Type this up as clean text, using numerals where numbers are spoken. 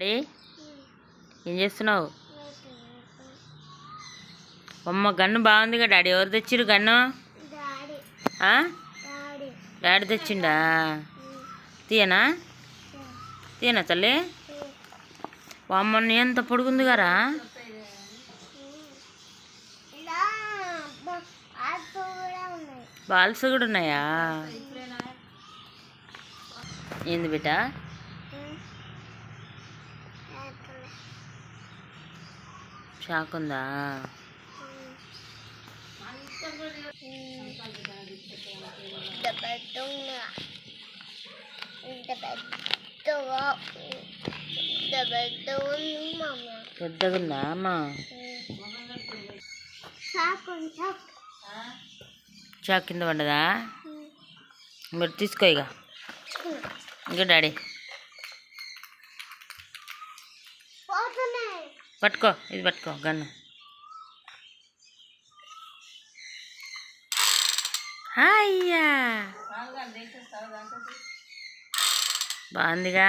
Daddy ఏం చేస్తున్నావు? అమ్మ గన్ను బాగుందిగా డాడీ. ఎవరు తెచ్చిరు గన్ను? డాడీ తెచ్చిండా? తీయనా తీయనా తల్లి? అమ్మని ఎంత పొడుగుంది గారా. బాల్స్ కూడా ఉన్నాయా? ఏంది బిడ్డ? షాక్ ఉందా? పెద్దగుందా అమ్మా? షాక్ కింద పడ్డదా? మీరు తీసుకో ఇక. ఇంకా డాడీ పట్టుకో, ఇది పట్టుకో గన్ను. అయ్యా బాగుందిగా.